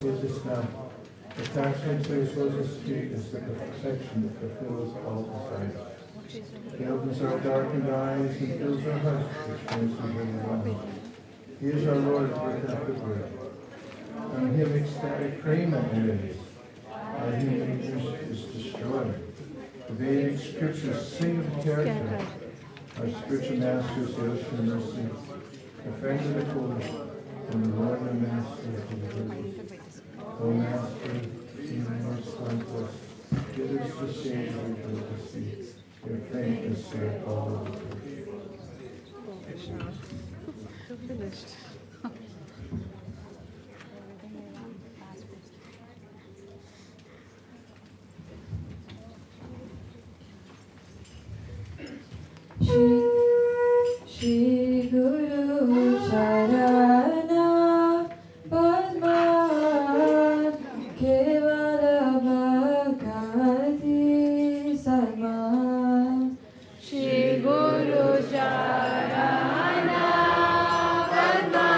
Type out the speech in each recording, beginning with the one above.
Jesus now. The fashion place Rosa's feet is the perfection that fulfills all desires. He opens our darkened eyes and fills our hearts with strength and holy. He is our Lord, broken up the bread. On him ecstatic prayment is. By him weakness is destroyed. The Vedic scriptures sing of character. Our spiritual masters, the ocean of mercy, the friend of the poor, and the Lord and Master of the universe. O Master, even most conflict, give us the shade of your delicacy. Your fame is set all over the Finished. Shri Guru Sharana Padma Kevala Bhakti Sarma Shri Guru Charana Padma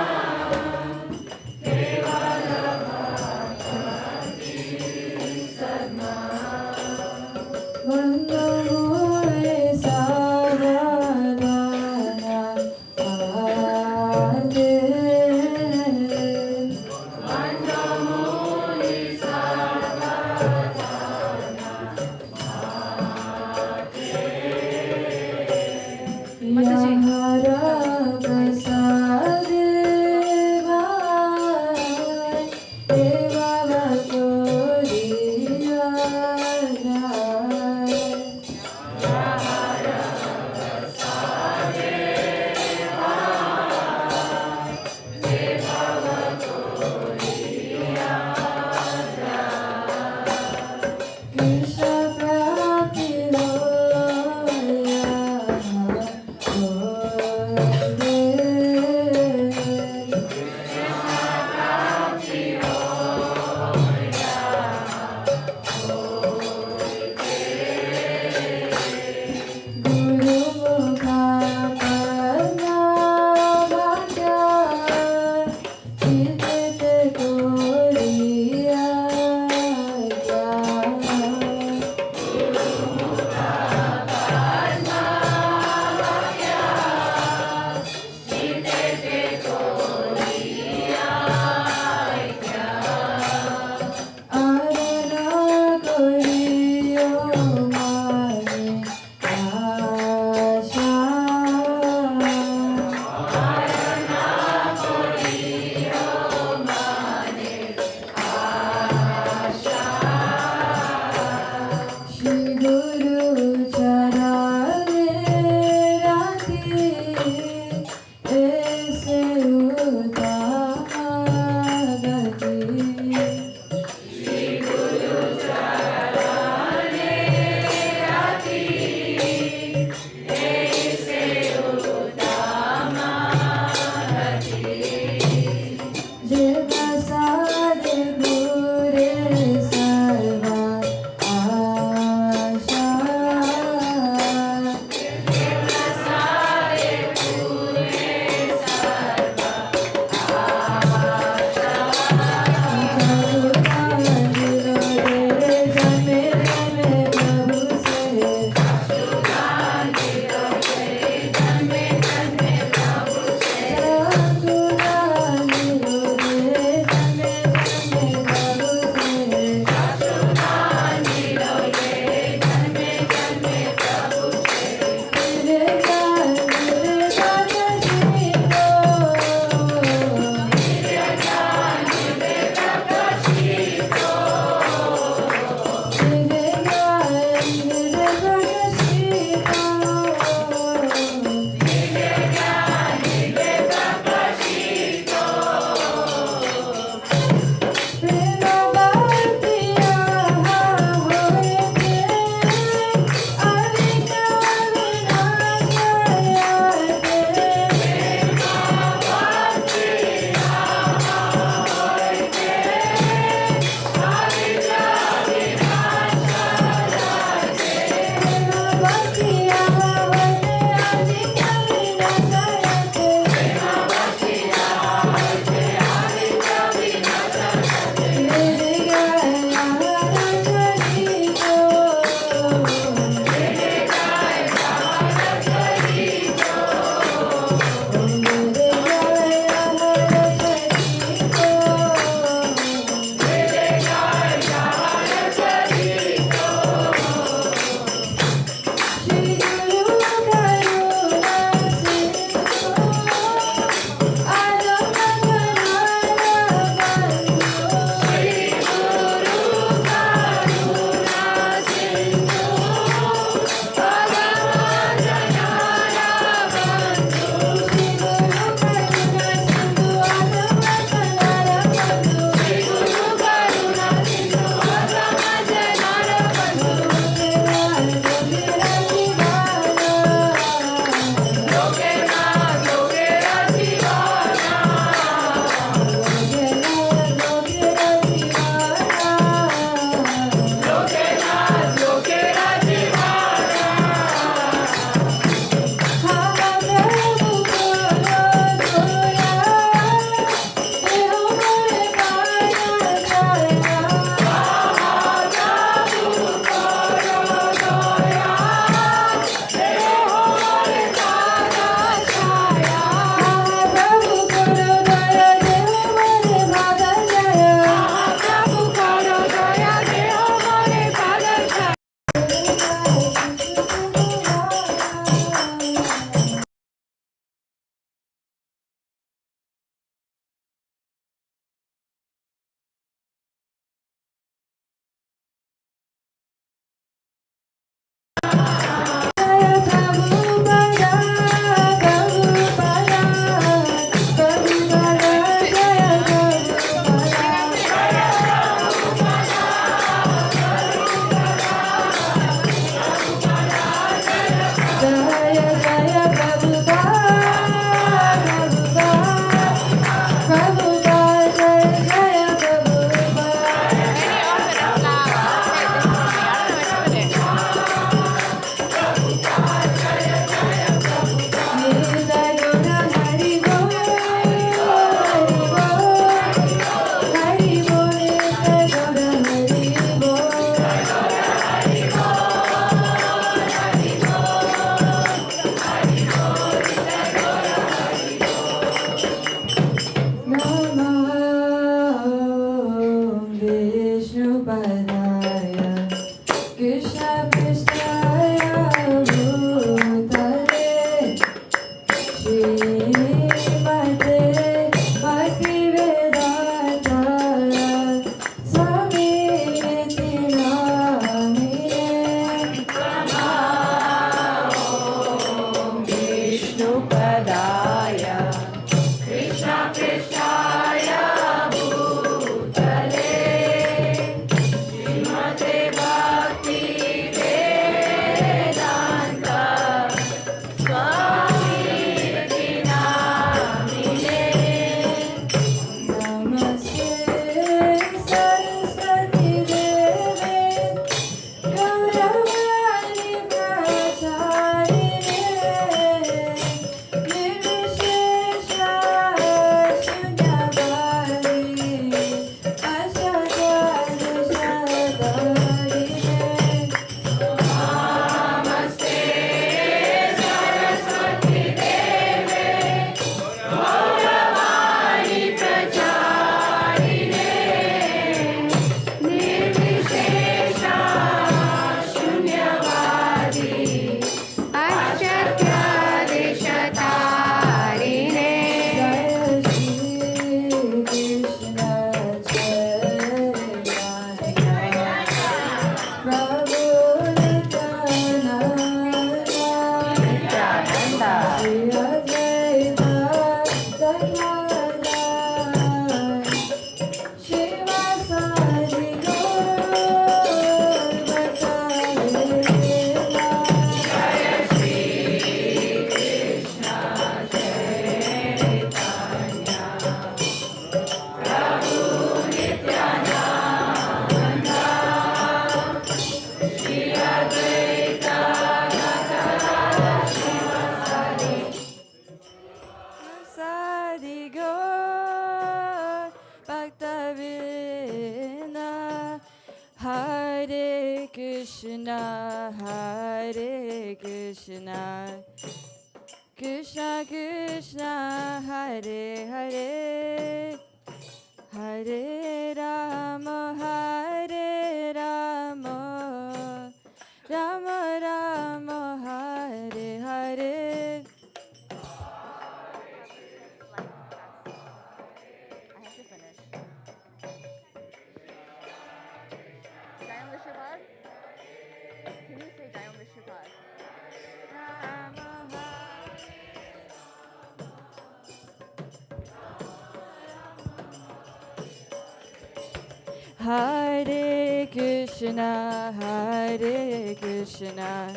Hare Krishna, Hare Krishna,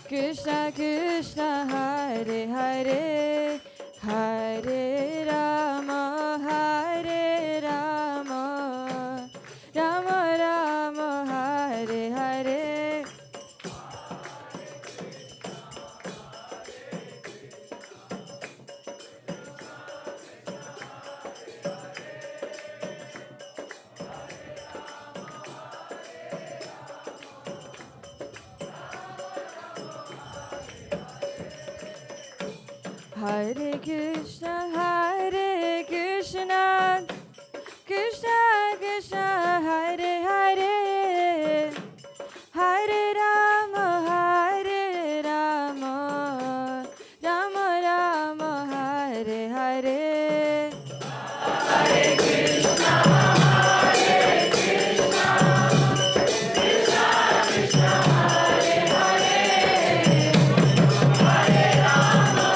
Krishna Krishna, Hare Hare, Hare Rama, Hare Rama, Rama Rama, Hare Hare. Hare Krishna, Hare Krishna, Krishna Krishna, Hare Hare, Hare Rama, Hare Rama, Rama Rama, Hare Hare. Hare Krishna, Hare Krishna, Krishna Krishna, Hare Hare, Hare Rama.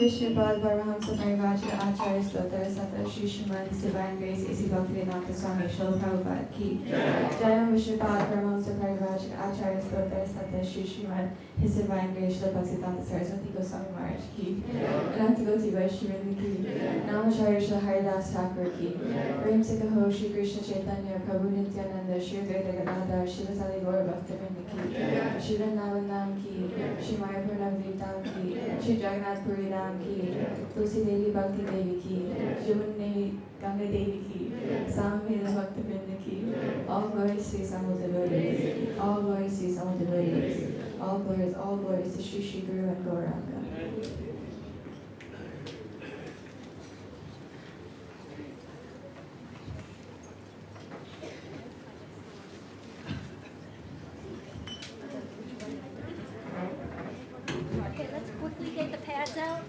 Srimad Bhagvatam Parivachara Acharya Stotra Satra Shri Srimad His Divine Grace A.C. Bhaktivedanta Swami Srila Prabhupada Ki Jayam Vishripad Paramahamsa Parivachara Acharya Stotra Satra Shri Srimad His Divine Grace Srila Bhaktivedanta Saraswati Goswami Maharaj Ki Ananta Goti Vaishnavi Ki Namacharya Srila Haridas Thakur Ki Prem Sikaho Shri Krishna Chaitanya Prabhu Nityananda Shri Advaita Gadadhar Shivasali Gaur Bhaktivinoda Ki Shri Vrindavan Ki Shri Mayapur Navdeep Dham Ki Shri Jagannath Puri Dham Ki Tulsi Devi Bhakti Devi Ki Jamun Devi Ganga Devi Ki Samveda Bhakti Vrinda Ki all glories to Samu devotees, all glories to Samu devotees, all glories to Shri Shri Guru and Gauranga. Okay, let's quickly get the pads out.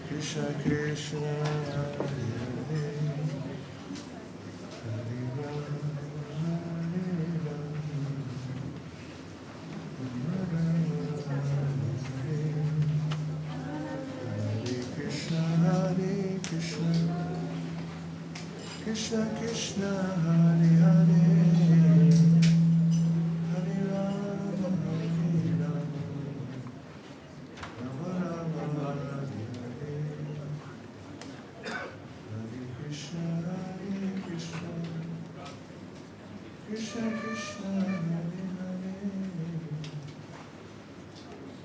Krishna Krishna Hare Hare Hare Rama Hare Rama Krishna Krishna Hare Hare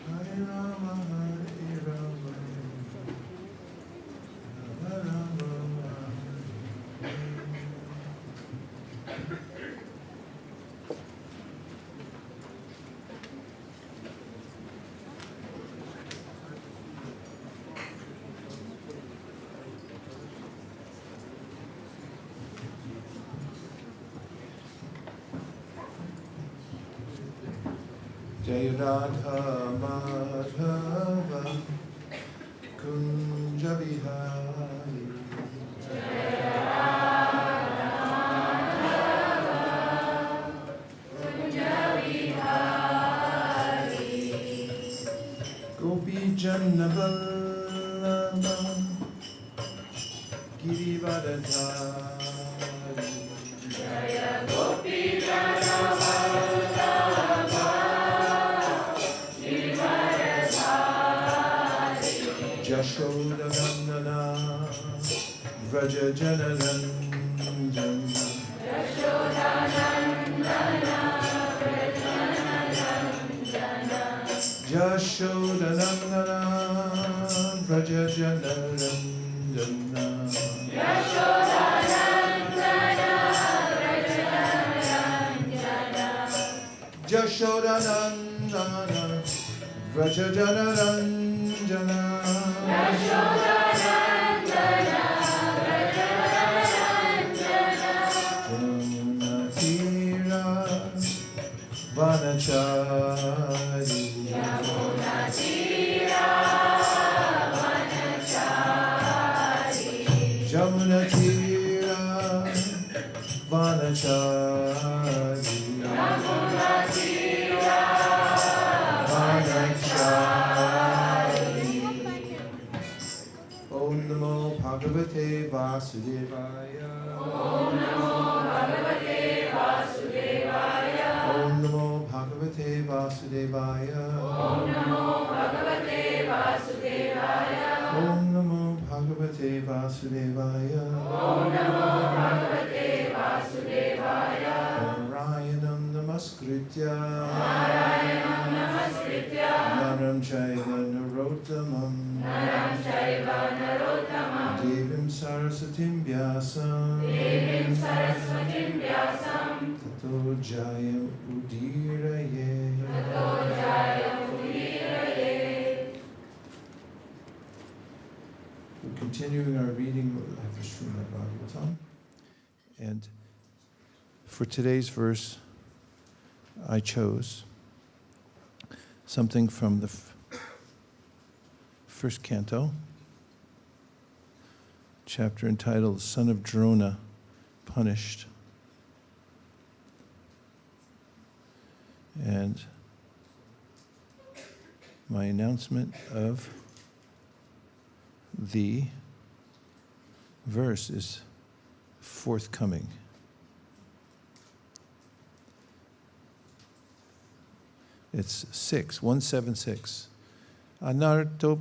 Hare Rama Hare Rama Rama Rama Hare Jai Radha Madhava Kunja Vihari Gopi Jannavallabha Girivardhari Jashodanandana Vraja Janaranjana Jashodanandana Vraja Janaranjana Jashodanandana Vraja Janaranjana Jamunatira Vanachari Jamunatira Vanachari Om Namo Bhagavate Vasudevaya Om Namo Bhagavate Vasudevaya Om Namo Bhagavate Vasudevaya Om Namo Bhagavate Vasudevaya Om Namo Bhagavate Vasudevaya Om Namo Bhagavate Vasudevaya Narayanam Namaskritya Naram Chaiva Narottamam Devim Sarasatim Vyasam Tato Jayam Udiraye We're continuing our reading of the Srimad Bhagvatam, and for today's verse I chose something from the first canto, chapter entitled Son of Drona Punished. And my announcement of the verse is forthcoming. It's 176. Anarto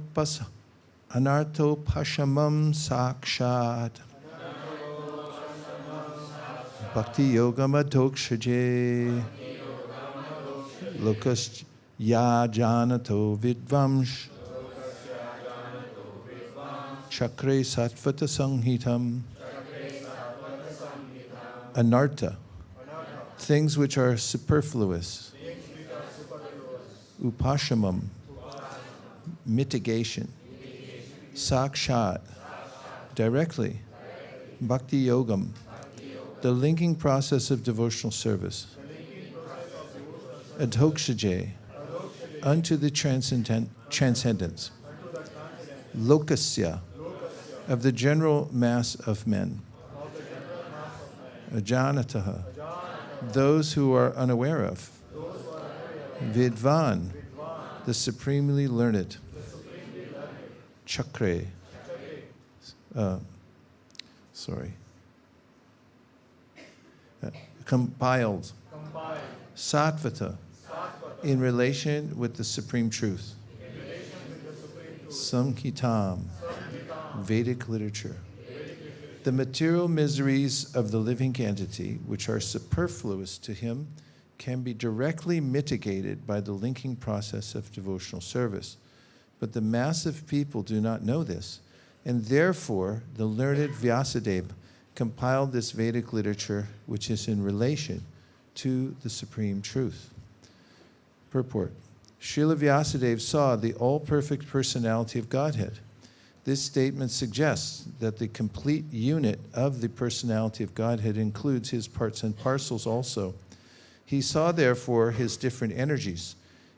pashamam sakshat bhakti yogam adokshaje lokas ya janato vidvamsh chakre satvata sanghitam. Anarta, things which are superfluous. Upashamam, mitigation. Sakshat, directly. Bhakti yogam, the linking process of devotional service. Adhokshaje, unto the transcendence. Lokasya, of the general mass of men. Ajanataha, those who are unaware of. Vidvan, the supremely learned. Chakre, compiled. Sattvata, in relation with the supreme truth. Samhitam, Vedic literature. The material miseries of the living entity, which are superfluous to him, can be directly mitigated by the linking process of devotional service. But the mass of people do not know this, and therefore the learned Vyāsadeva compiled this Vedic literature which is in relation to the supreme truth. Purport. Srila Vyāsadeva saw the all-perfect personality of Godhead. This statement suggests that the complete unit of the personality of Godhead includes his parts and parcels also. He saw, therefore, his different energies,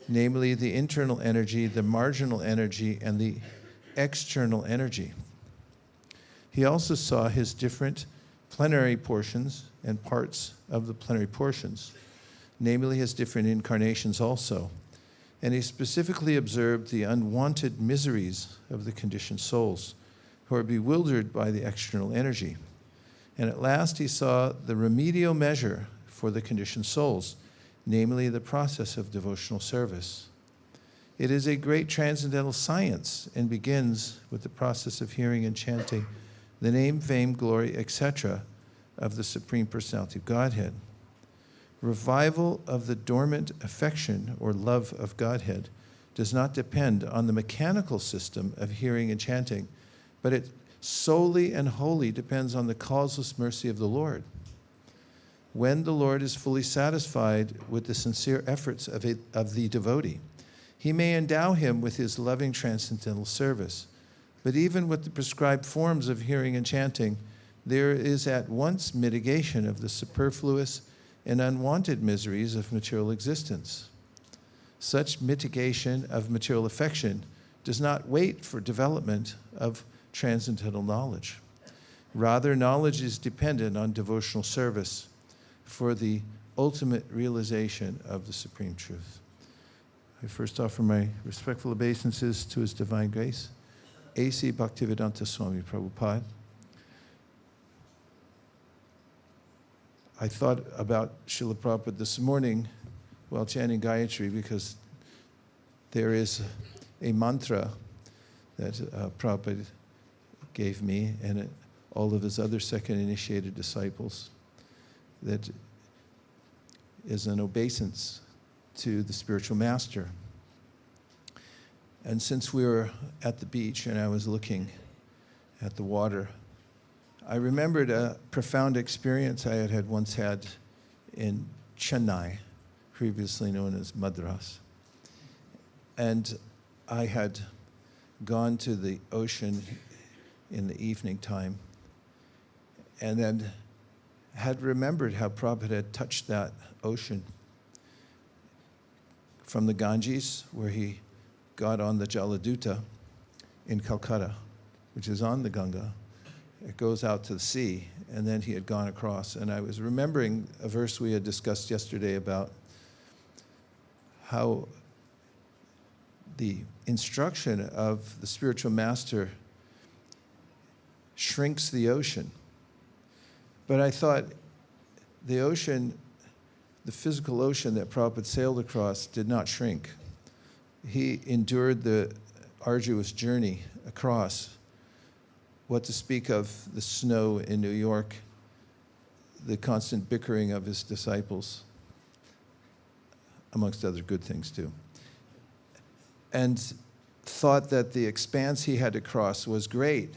namely the internal energy, the marginal energy, and the external energy. He also saw his different plenary portions and parts of the plenary portions, namely his different incarnations also. And he specifically observed the unwanted miseries of the conditioned souls, who are bewildered by the external energy. And at last he saw the remedial measure for the conditioned souls, namely the process of devotional service. It is a great transcendental science and begins with the process of hearing and chanting the name, fame, glory, etc. of the Supreme Personality of Godhead. Revival of the dormant affection or love of Godhead does not depend on the mechanical system of hearing and chanting, but it solely and wholly depends on the causeless mercy of the Lord. When the Lord is fully satisfied with the sincere efforts of the devotee, he may endow him with his loving transcendental service. But even with the prescribed forms of hearing and chanting, there is at once mitigation of the superfluous and unwanted miseries of material existence. Such mitigation of material affection does not wait for development of transcendental knowledge. Rather, knowledge is dependent on devotional service for the ultimate realization of the supreme truth. I first offer my respectful obeisances to His Divine Grace, A.C. Bhaktivedanta Swami Prabhupada. I thought about Srila Prabhupada this morning while chanting Gayatri because there is a mantra that Prabhupada gave me and all of his other second initiated disciples that is an obeisance to the spiritual master. And since we were at the beach and I was looking at the water, I remembered a profound experience I had once had in Chennai, previously known as Madras. And I had gone to the ocean in the evening time and then had remembered how Prabhupada had touched that ocean from the Ganges, where he got on the Jaladuta in Calcutta, which is on the Ganga. It goes out to the sea, and then he had gone across. And I was remembering a verse we had discussed yesterday about how the instruction of the spiritual master shrinks the ocean. But I thought the ocean, the physical ocean that Prabhupada sailed across did not shrink. He endured the arduous journey across. What to speak of the snow in New York, the constant bickering of his disciples, amongst other good things too. And thought that the expanse he had to cross was great.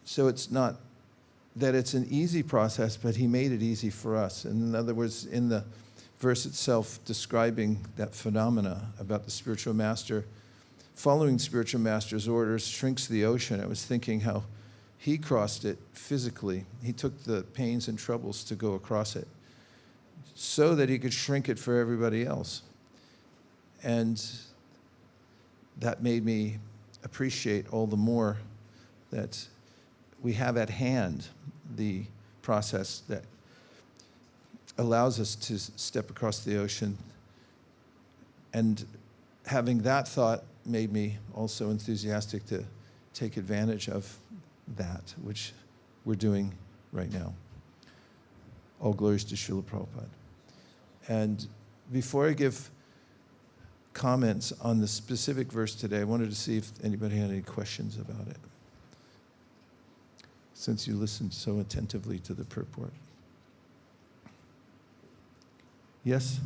So it's not that it's an easy process, but he made it easy for us. And in other words, in the verse itself describing that phenomena about the spiritual master, following spiritual master's orders shrinks the ocean. I was thinking how he crossed it physically. He took the pains and troubles to go across it so that he could shrink it for everybody else. And that made me appreciate all the more that we have at hand the process that allows us to step across the ocean. And having that thought made me also enthusiastic to take advantage of that, which we're doing right now. All glories to Srila Prabhupada. And before I give comments on the specific verse today, I wanted to see if anybody had any questions about it. since you listened so attentively to the purport. Yes?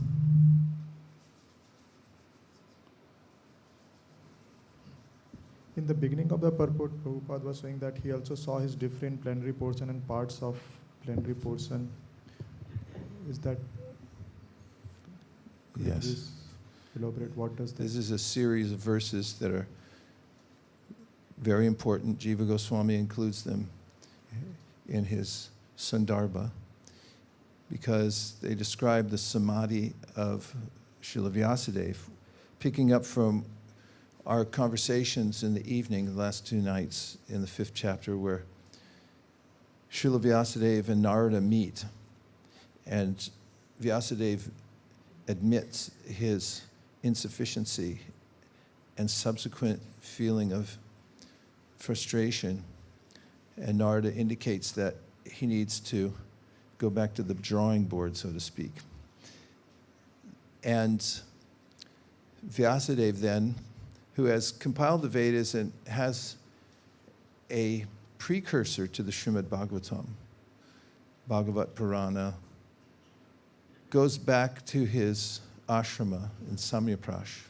In the beginning of the purport, Prabhupada was saying that he also saw his different plenary portion and parts of plenary portion. Is that? Could you Yes. please elaborate what does This this? is a series of verses that are very important. Jiva Goswami includes them in his Sandarbha because they describe the samadhi of Srila Vyāsadeva, picking up from our conversations in the evening, the last 2 nights in the 5th chapter, where Srila Vyāsadeva and Narada meet, and Vyāsadeva admits his insufficiency and subsequent feeling of frustration, and Narada indicates that he needs to go back to the drawing board, so to speak. And Vyāsadeva then, who has compiled the Vedas and has a precursor to the Srimad Bhagvatam, Bhagavat Purana, goes back to his ashrama in Samyaprash,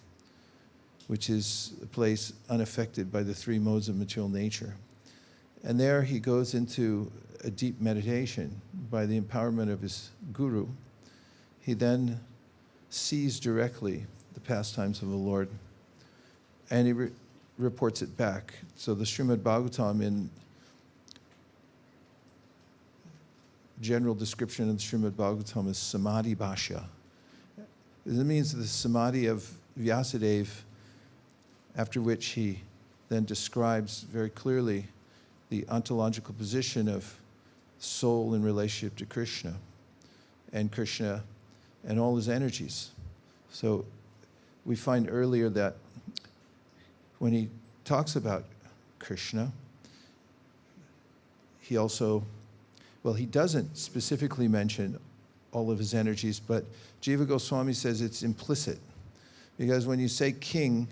which is a place unaffected by the 3 modes of material nature. And there he goes into a deep meditation by the empowerment of his guru. He then sees directly the pastimes of the Lord, and he reports it back. So the Srimad Bhagavatam, in general description of the Srimad Bhagavatam, is Samadhi Bhashya. It means the Samadhi of Vyāsadeva, after which he then describes very clearly the ontological position of soul in relationship to Krishna and all his energies. So we find earlier that when he talks about Krishna, he also, well, he doesn't specifically mention all of his energies, but Jiva Goswami says it's implicit. Because when you say king,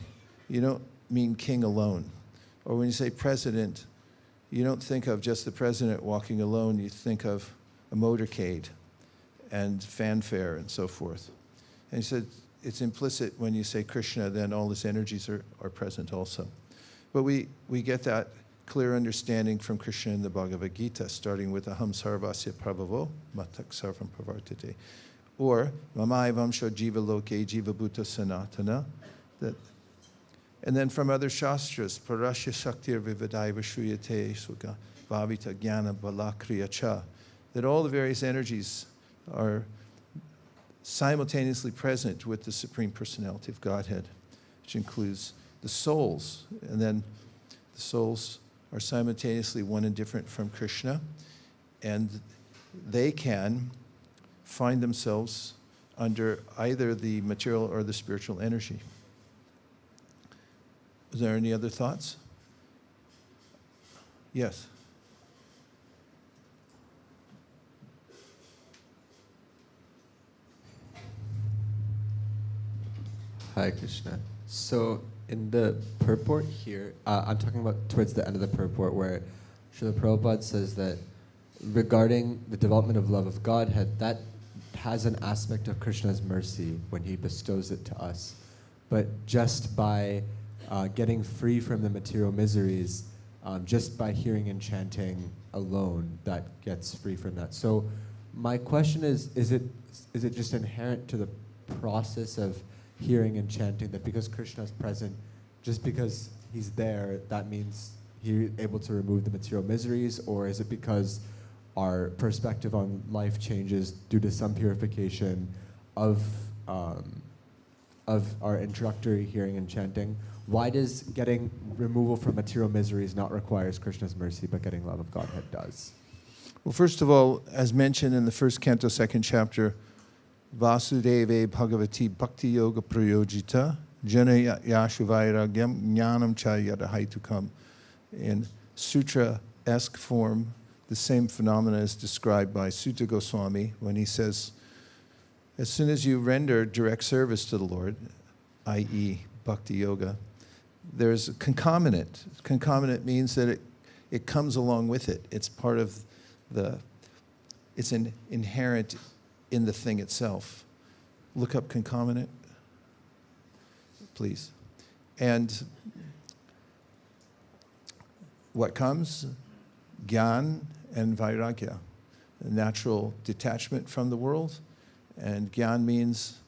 you don't mean king alone. Or when you say president, you don't think of just the president walking alone, you think of a motorcade and fanfare and so forth. And he said it's implicit when you say Krishna, then all his energies are present also. But we get that clear understanding from Krishna in the Bhagavad Gita, starting with Aham Sarvasya Prabhavo, Matak Sarvam Pravartate, or Mamai Vamsho Jiva Loke Jiva Bhuta Sanatana. And then from other shastras, Parashya Shaktir Vivadaiva Shruyate Sukha Bhavita Jnana Balakriya Cha, that all the various energies are simultaneously present with the Supreme Personality of Godhead, which includes the souls. And then the souls are simultaneously one and different from Krishna, and they can find themselves under either the material or the spiritual energy. Is there any other thoughts? Yes. Hi, Krishna. So in the purport here, I'm talking about towards the end of the purport where Srila Prabhupada says that regarding the development of love of Godhead, that has an aspect of Krishna's mercy when he bestows it to us. But just by getting free from the material miseries, just by hearing and chanting alone, that gets free from that. So my question is it just inherent to the process of hearing and chanting that because Krishna is present, just because he's there, that means he's able to remove the material miseries? Or is it because our perspective on life changes due to some purification of our introductory hearing and chanting? Why does getting removal from material miseries not require Krishna's mercy, but getting love of Godhead does? Well, first of all, as mentioned in the 1st canto, 2nd chapter, Vāsadeva Bhagavati Bhakti Yoga Prayojita Jana Yashu Vairagyam Jnanam Cha Yadahaitukam. In sutra-esque form, the same phenomena is described by Sutta Goswami when he says, as soon as you render direct service to the Lord, i.e. Bhakti Yoga, there's a concomitant. Concomitant means that it comes along with it. It's part of it's inherent in the thing itself. Look up concomitant, please. And what comes? Gyan and Vairagya, a natural detachment from the world. And Gyan means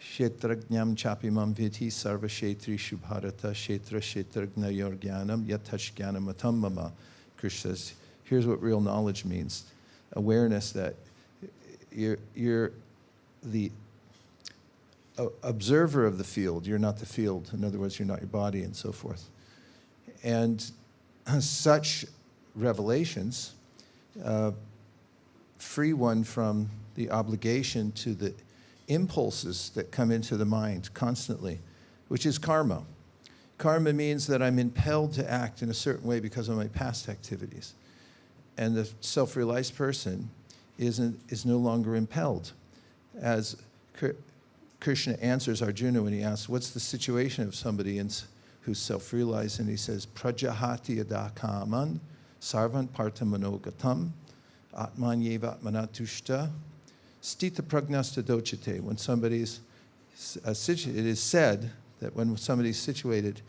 Kshetrajnam chapimam viti sarva kshetri shubharata kshetra kshetrajna yor jnanam yatash jnanam atam mama. Krishna says, here's what real knowledge means. Awareness that you're the observer of the field. You're not the field. In other words, you're not your body and so forth. And such revelations free one from the obligation to the impulses that come into the mind constantly, which is karma. Karma means that I'm impelled to act in a certain way because of my past activities. And the self-realized person is no longer impelled. As Krishna answers Arjuna when he asks, what's the situation of somebody who's self-realized? And he says, prajahati yada kaman sarvan partamanogatam atman yeva atmanatushta stita pragnasta dochite. When somebody's, it is said that when somebody's situated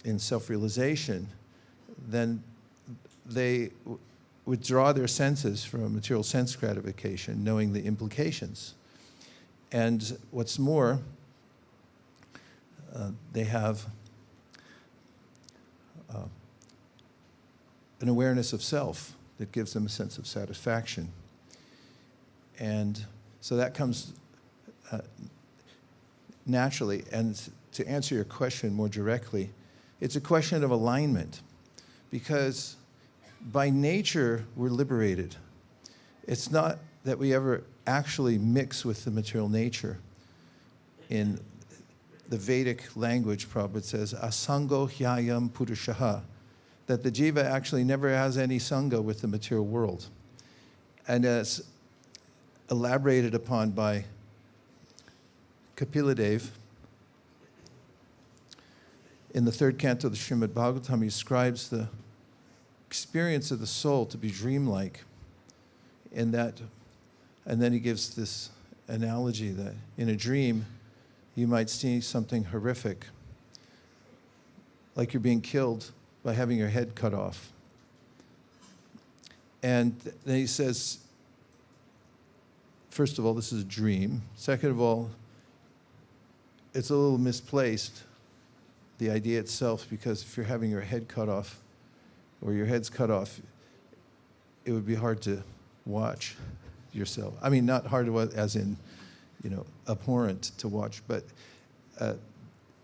in self-realization, then they withdraw their senses from material sense gratification, knowing the implications. And what's more, they have an awareness of self that gives them a sense of satisfaction. And so that comes naturally. And to answer your question more directly, it's a question of alignment, because by nature we're liberated. It's not that we ever actually mix with the material nature. In the Vedic language, Prabhupada says, asango hyayam purushaha, that the jiva actually never has any sangha with the material world. And as elaborated upon by Kapiladev, in the third canto of the Srimad Bhagvatam, he describes the experience of the soul to be dreamlike, in that, and then he gives this analogy that in a dream you might see something horrific, like you're being killed by having your head cut off. And then he says, first of all, this is a dream. Second of all, it's a little misplaced, the idea itself, because if you're having your head cut off, or your head's cut off, it would be hard to watch yourself. I mean, not hard to watch as in, abhorrent to watch, but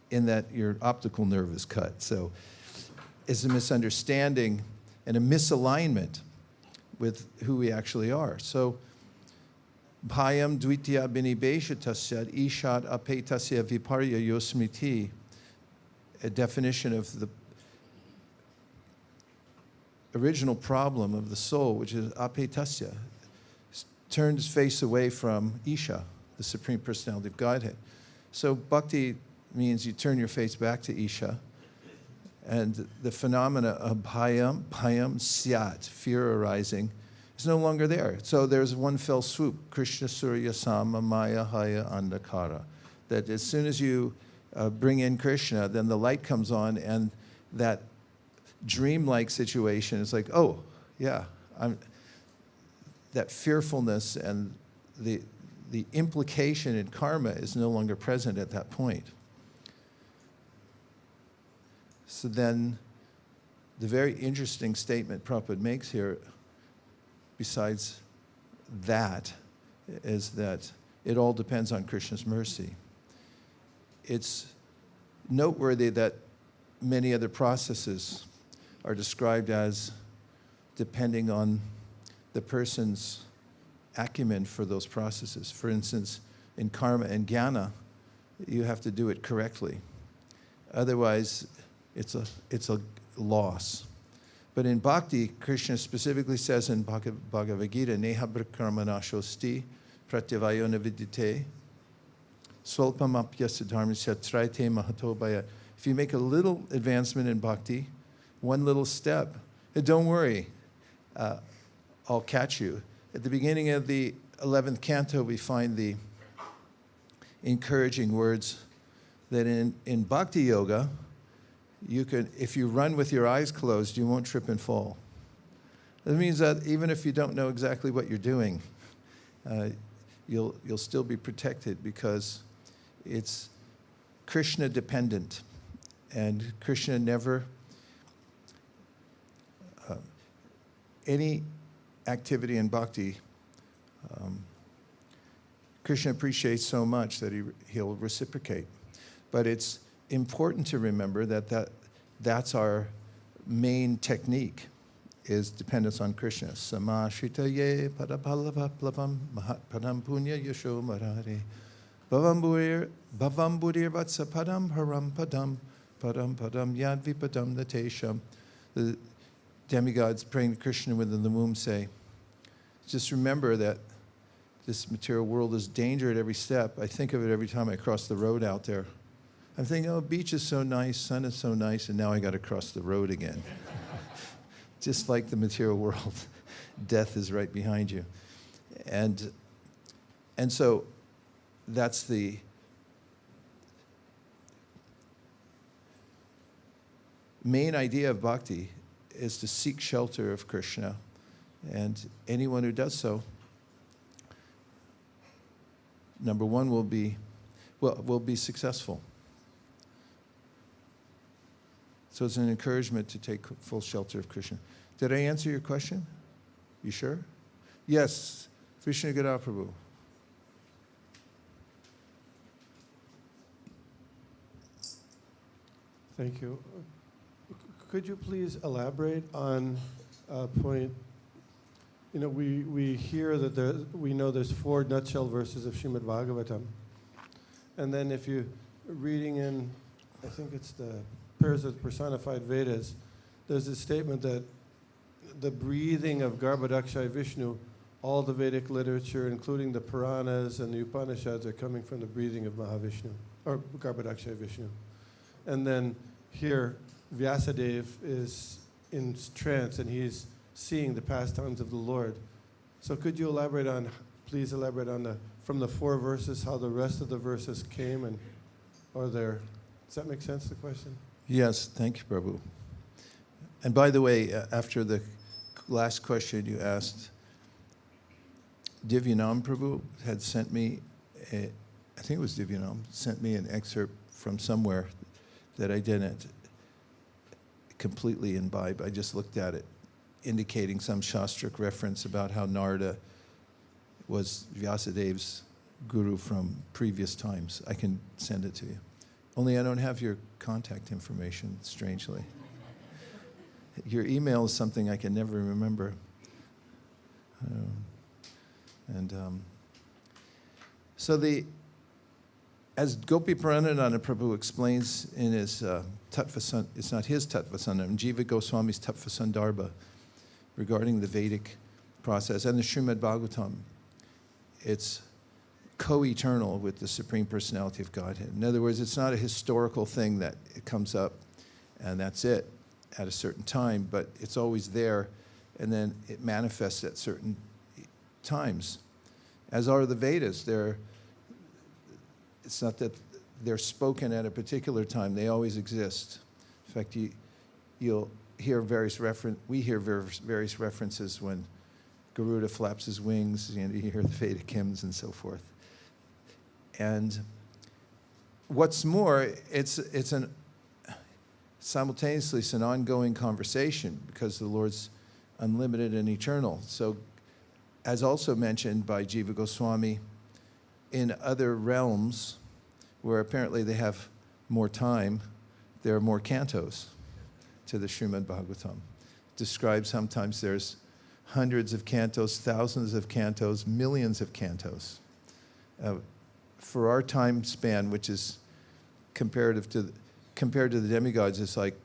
in that your optical nerve is cut. So it's a misunderstanding and a misalignment with who we actually are. So bhayam dvitya binibeshatasya ishat apetasya viparya yosmiti, a definition of the original problem of the soul, which is apetasya, turns face away from Isha, the Supreme Personality of Godhead. So bhakti means you turn your face back to Isha, and the phenomena of bhayam syat, fear arising, is no longer there. So there's one fell swoop, Krishna Surya Sama Maya Haya Andakara, that as soon as you bring in Krishna, then the light comes on, and that dreamlike situation is like, oh, yeah, that fearfulness and the implication in karma is no longer present at that point. So then the very interesting statement Prabhupada makes here, besides that, is that it all depends on Krishna's mercy. It's noteworthy that many other processes are described as depending on the person's acumen for those processes. For instance, in karma and jnana, you have to do it correctly. Otherwise, it's a loss. But in bhakti, Krishna specifically says in Bhagavad Gita, neha brahmanashosti pratyavayona vidite swalpamapya siddharmisya traite mahatobhaya. If you make a little advancement in bhakti, one little step, Don't worry, I'll catch you. At the beginning of the 11th canto, we find the encouraging words that in Bhakti Yoga, you can, if you run with your eyes closed, you won't trip and fall. That means that even if you don't know exactly what you're doing, you'll still be protected because it's Krishna dependent, and Krishna never any activity in bhakti. Krishna appreciates so much that he'll reciprocate. But it's important to remember that that's our main technique, is dependence on Krishna. Samashritaye padapalavaplavam mahatpadam punya yasho marare bhavamburir vatsa padam haram padam yadvipadam natesham. The demigods praying to Krishna within the womb say, just remember that this material world is danger at every step. I think of it every time I cross the road out there. I'm thinking, oh, beach is so nice, sun is so nice, and now I got to cross the road again. Just like the material world, death is right behind you. And so that's the main idea of bhakti, is to seek shelter of Krishna. And anyone who does so, number one, will be successful. So it's an encouragement to take full shelter of Krishna. Did I answer your question? You sure? Yes. Krishna Gada Prabhu. Thank you. Could you please elaborate on a point? You know, we hear that we know there's 4 nutshell verses of Srimad Bhagvatam. And then if you're reading in, I think it's the pairs of personified Vedas, there's a statement that the breathing of Garbhodakshay Vishnu, all the Vedic literature, including the Puranas and the Upanishads, are coming from the breathing of Mahavishnu, or Garbhodakshay Vishnu. And then here, Vyāsadeva is in trance, and he's seeing the pastimes of the Lord. So could you please elaborate on from the 4 verses, how the rest of the verses came and are there? Does that make sense, the question? Yes, thank you, Prabhu. And by the way, after the last question you asked, Divyanam Prabhu had sent me, I think it was Divyanam, sent me an excerpt from somewhere that I didn't completely imbibe. I just looked at it, indicating some Shastric reference about how Narada was Vyasadeva's guru from previous times. I can send it to you. Only I don't have your contact information, strangely. Your email is something I can never remember. As Gopi Paranadhana Prabhu explains in his Tattva, it's not his Tattva Sandarbha, Jiva Goswami's Tattva Sandarbha, regarding the Vedic process and the Srimad Bhagavatam, it's co-eternal with the Supreme Personality of Godhead. In other words, it's not a historical thing that it comes up and that's it at a certain time, but it's always there, and then it manifests at certain times. As are the Vedas. It's not that they're spoken at a particular time, they always exist. In fact, you'll hear we hear various references when Garuda flaps his wings, you hear the Vedic hymns and so forth. And what's more, simultaneously it's an ongoing conversation because the Lord's unlimited and eternal. So, as also mentioned by Jiva Goswami, in other realms where apparently they have more time, there are more cantos to the Srimad Bhagavatam. Describes sometimes there's hundreds of cantos, thousands of cantos, millions of cantos. For our time span, which is compared to the demigods, it's like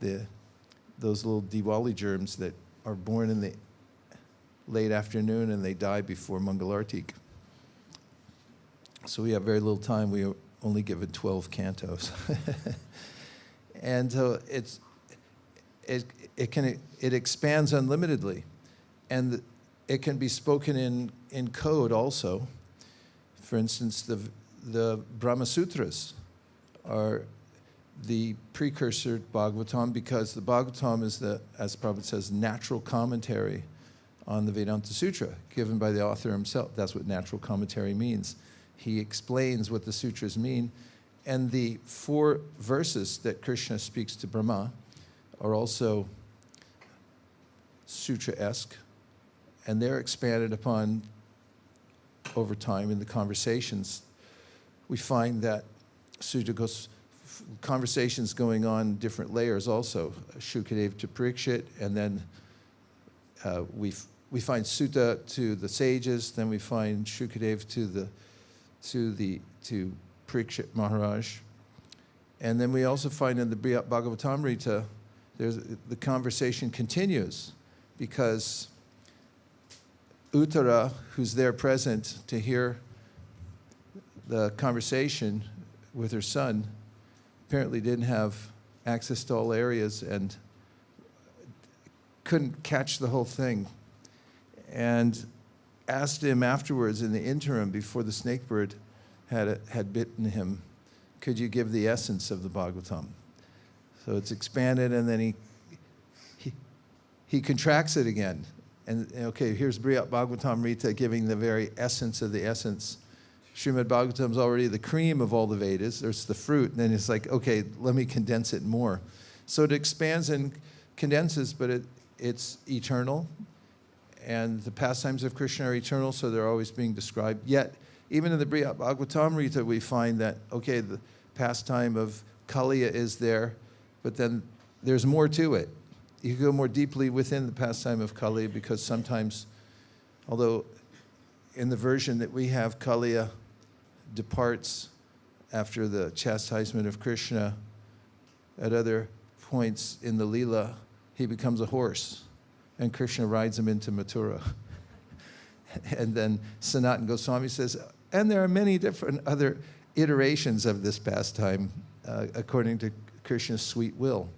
those little Diwali germs that are born in the late afternoon and they die before Mangalartik. So we have very little time. We are only given 12 cantos. And so it expands unlimitedly, and it can be spoken in code also. For instance, the Brahma Sutras are the precursor to Bhagavatam, because the Bhagavatam is as Prabhupada says, natural commentary on the Vedanta Sutra given by the author himself. That's what natural commentary means. He explains what the sutras mean, and the 4 verses that Krishna speaks to Brahma are also sutra-esque, and they're expanded upon over time in the conversations. We find that conversations going on different layers also, Shukadeva to Parikshit, and then we find Sutta to the sages, then we find Shukadeva to Parikshit Maharaj, and then we also find in the Bhagavatamrita, the conversation continues, because Uttara, who's there present to hear the conversation with her son, apparently didn't have access to all areas and couldn't catch the whole thing, and asked him afterwards in the interim, before the snake bird had bitten him, could you give the essence of the Bhagavatam? So it's expanded, and then he contracts it again. And okay, here's Bhagavatamrita giving the very essence of the essence. Srimad Bhagavatam is already the cream of all the Vedas. There's the fruit, and then it's like, okay, let me condense it more. So it expands and condenses, but it's eternal, and the pastimes of Krishna are eternal, so they're always being described. Yet, even in the Bhagavatamrita, we find that, okay, the pastime of Kaliya is there, but then there's more to it. You can go more deeply within the pastime of Kaliya, because sometimes, although in the version that we have, Kaliya departs after the chastisement of Krishna, at other points in the Leela, he becomes a horse, and Krishna rides him into Mathura. And then Sanatana Goswami says, and there are many different other iterations of this pastime according to Krishna's sweet will.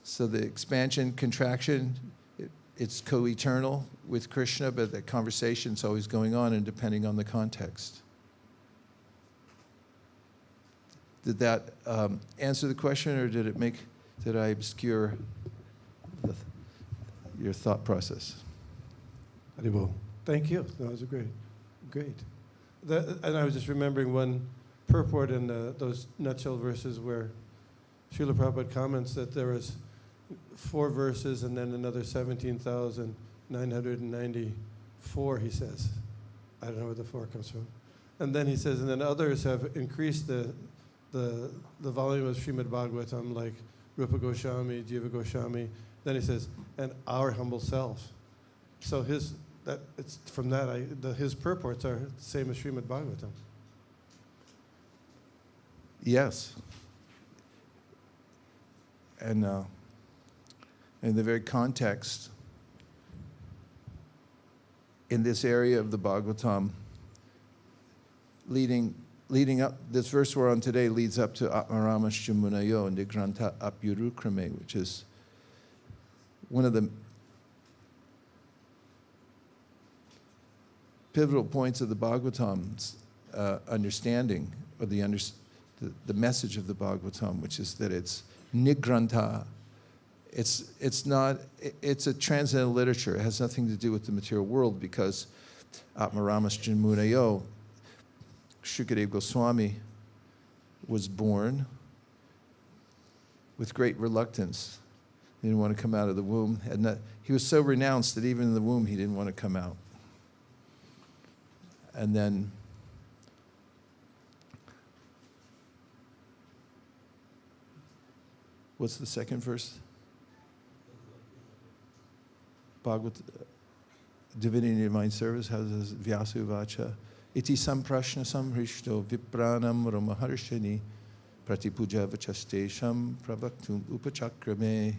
So the expansion, contraction, it's co-eternal with Krishna, but the conversation's always going on, and depending on the context. Did that answer the question, or did I obscure your thought process? Haribol. Thank you. That was great. And I was just remembering one purport in those nutshell verses where Srila Prabhupada comments that there was 4 verses and then another 17,994, he says. I don't know where the 4 comes from. And then he says, and then others have increased the volume of Srimad Bhagavatam, like Rupa Goswami, Jiva Goswami. Then he says, and our humble self. So his purports are the same as Srimad Bhagavatam. Yes. And in the very context, in this area of the Bhagavatam, leading up, this verse we're on today leads up to Atmaramash Jamunayo and Nigranta Apyurukrame, which is one of the pivotal points of the Bhagavatam's understanding, or the message of the Bhagavatam, which is that it's Nigranta. It's a transcendental literature. It has nothing to do with the material world, because Atmaramas Janmunayo, Shukadeva Goswami, was born with great reluctance. He didn't want to come out of the womb. He was so renounced that even in the womb he didn't want to come out. And then what's the second verse? Bhagavad Divinity and Divine Service has Vyāsadeva iti samprashna samhrishto vipranam ramaharshani pratipuja vachastesham pravaktum upachakrame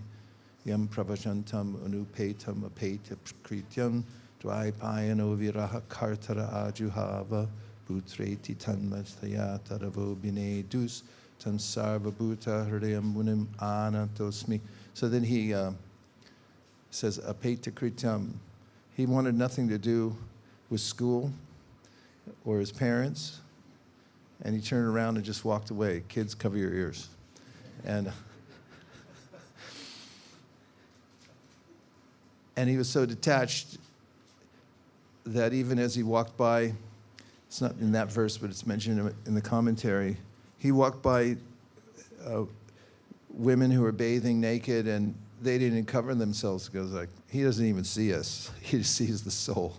yam pravajantam anupetam apeta krityam dvaipayano viraha kartara ajuhava putreti tanmastaya taravo binedus tan sarva bhuta hridayam munim anantosmi. So then he says, apeta kritam. He wanted nothing to do with school or his parents, and he turned around and just walked away. Kids, cover your ears. And he was so detached that even as he walked by, it's not in that verse, but it's mentioned in the commentary, he walked by women who were bathing naked, and they didn't cover themselves. Because like, he doesn't even see us. He just sees the soul.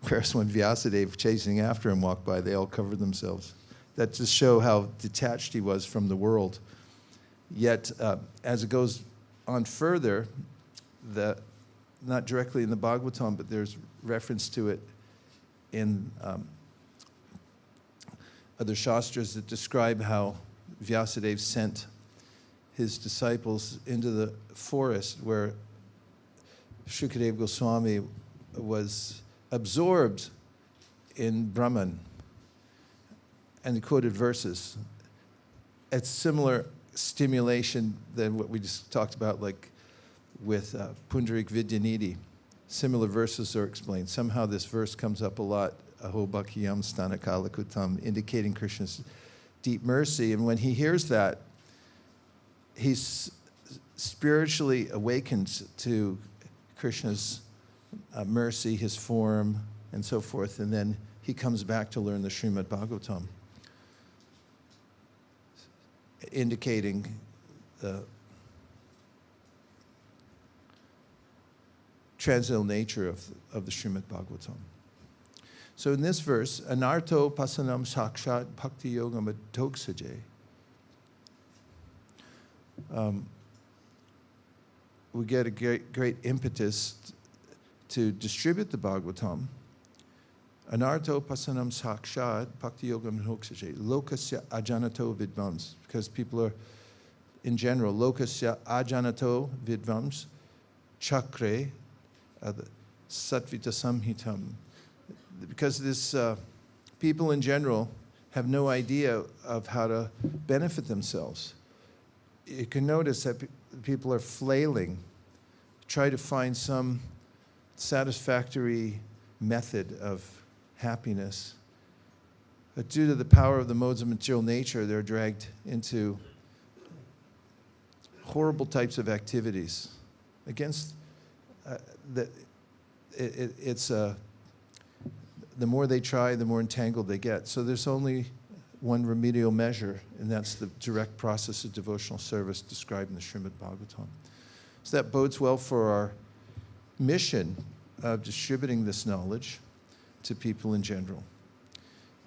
Whereas when Vyāsadeva chasing after him walked by, they all covered themselves. That just show how detached he was from the world. Yet, as it goes on further, not directly in the Bhagvatam, but there's reference to it in other shastras that describe how Vyāsadeva sent his disciples into the forest where Shukadeva Goswami was absorbed in Brahman, and he quoted verses. It's similar stimulation than what we just talked about, like with Pundarik Vidyanidhi. Similar verses are explained. Somehow this verse comes up a lot, Aho Bhakiyam Stanakala Kutam, indicating Krishna's deep mercy. And when he hears that, he's spiritually awakened to Krishna's mercy, his form, and so forth. And then he comes back to learn the Srimad Bhagvatam, indicating the transcendental nature of the Srimad Bhagvatam. So in this verse, anarto pasanam sakshat bhakti yogam adoksaje. We get a great impetus to distribute the Bhagavatam. Anarto pasanam sakshat bhakti yogam adoksaje. Lokasya ajanato vidvams. Because people are, in general, lokasya ajanato vidvams chakre satvita samhitam. Because this people in general have no idea of how to benefit themselves. You can notice that people are flailing, try to find some satisfactory method of happiness. But due to the power of the modes of material nature, they're dragged into horrible types of activities. Against the more they try, the more entangled they get. So there's only one remedial measure, and that's the direct process of devotional service described in the Srimad Bhagavatam. So that bodes well for our mission of distributing this knowledge to people in general.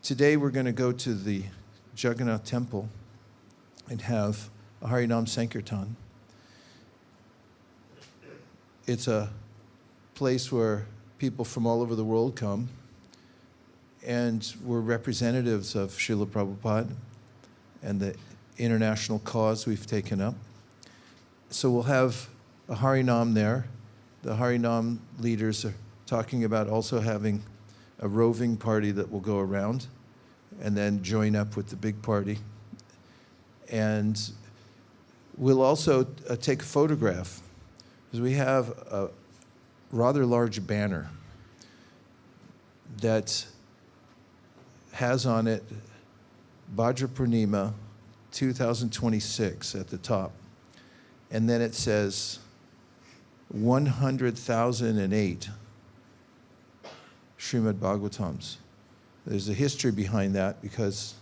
Today we're going to go to the Jagannath Temple and have a Harinam Sankirtan. It's a place where people from all over the world come, and we're representatives of Srila Prabhupada and the international cause we've taken up. So we'll have a Harinam there. The Harinam leaders are talking about also having a roving party that will go around and then join up with the big party. And we'll also take a photograph, because we have a rather large banner that has on it Bhadra Purnima 2026 at the top. And then it says 100,008 Srimad Bhagavatams. There's a history behind that, because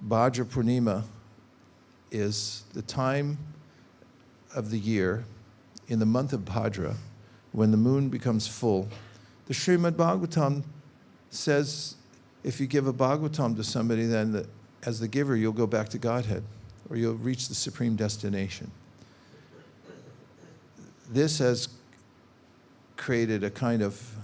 Bhadra Purnima is the time of the year in the month of Bhadra when the moon becomes full. The Srimad Bhagavatam says if you give a Bhagavatam to somebody, then as the giver, you'll go back to Godhead, or you'll reach the supreme destination. This has created a kind of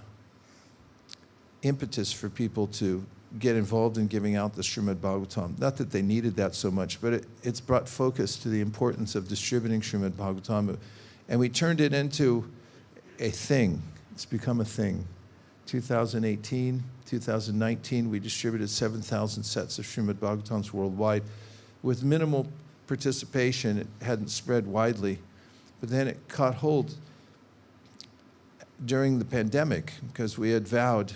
impetus for people to get involved in giving out the Srimad Bhagavatam. Not that they needed that so much, but it's brought focus to the importance of distributing Srimad Bhagavatam. And we turned it into a thing. It's become a thing. 2018, 2019, we distributed 7,000 sets of Srimad Bhagavatams worldwide. With minimal participation, it hadn't spread widely, But then it caught hold during the pandemic because we had vowed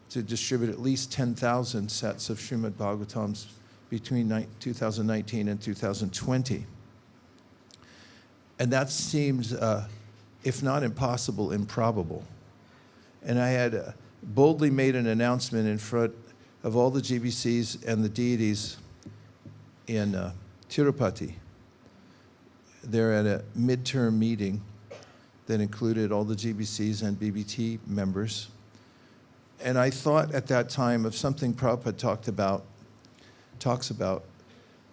to distribute at least 10,000 sets of Srimad Bhagavatams between 2019 and 2020. And that seems, if not impossible, improbable. And I had boldly made an announcement in front of all the GBCs and the deities in Tirupati. They're at a midterm meeting that included all the GBCs and BBT members. And I thought at that time of something Prabhupada talks about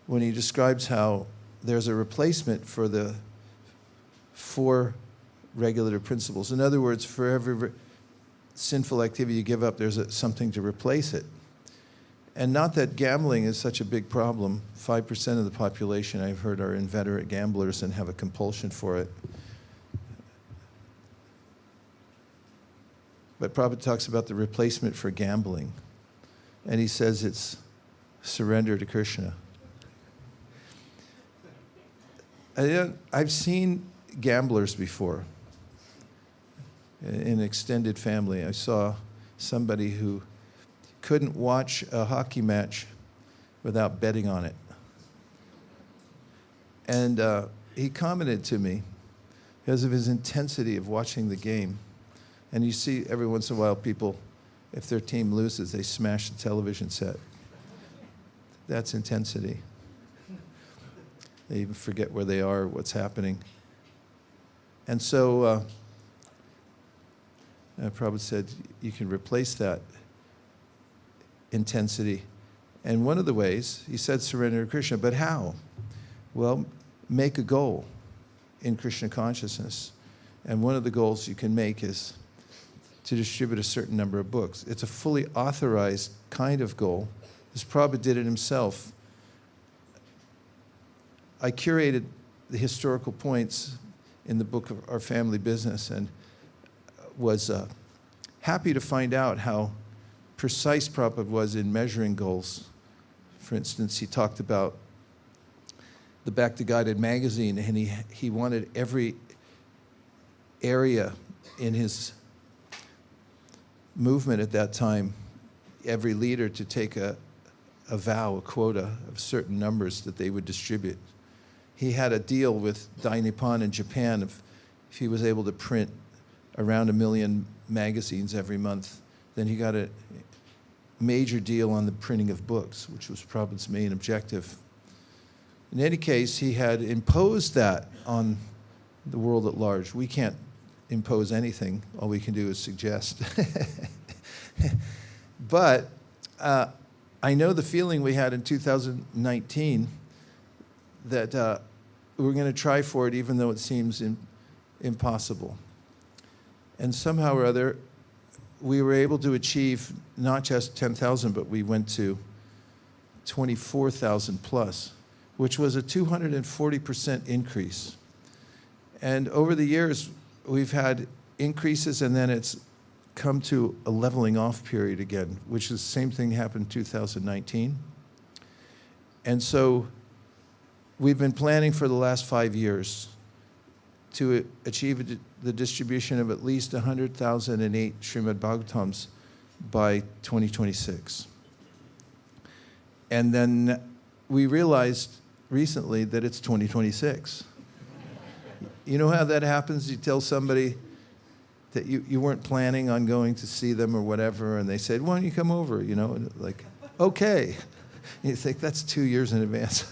when he describes how there's a replacement for the 4 regulative principles. In other words, for every sinful activity you give up, there's something to replace it. And not that gambling is such a big problem. 5% of the population, I've heard, are inveterate gamblers and have a compulsion for it. But Prabhupada talks about the replacement for gambling. And he says it's surrender to Krishna. I've seen gamblers before in extended family. I saw somebody who couldn't watch a hockey match without betting on it. And he commented to me because of his intensity of watching the game. And you see every once in a while people, if their team loses, they smash the television set. That's intensity. They even forget where they are, what's happening. And so Prabhupada said, you can replace that intensity. And one of the ways, he said surrender to Krishna, but how? Well, make a goal in Krishna consciousness. And one of the goals you can make is to distribute a certain number of books. It's a fully authorized kind of goal. As Prabhupada did it himself. I curated the historical points in the book of Our Family Business and was happy to find out how precise Prabhupada was in measuring goals. For instance, he talked about the Bhakti Guided magazine, and he wanted every area in his movement at that time, every leader to take a vow, a quota of certain numbers that they would distribute. He had a deal with Dai Nippon in Japan if he was able to print around 1 million magazines every month, then he got a major deal on the printing of books, which was Prabhupada's main objective. In any case, he had imposed that on the world at large. We can't impose anything. All we can do is suggest. But I know the feeling we had in 2019 that we're going to try for it even though it seems impossible. And somehow or other, we were able to achieve not just 10,000, but we went to 24,000 plus, which was a 240% increase. And over the years, we've had increases, and then it's come to a leveling off period again, which is the same thing happened in 2019. And so we've been planning for the last 5 years to achieve the distribution of at least 100,008 Srimad Bhagavatams by 2026. And then we realized recently that it's 2026. You know how that happens? You tell somebody that you weren't planning on going to see them or whatever, and they said, why don't you come over, you know, and like, okay. And you think, that's 2 years in advance.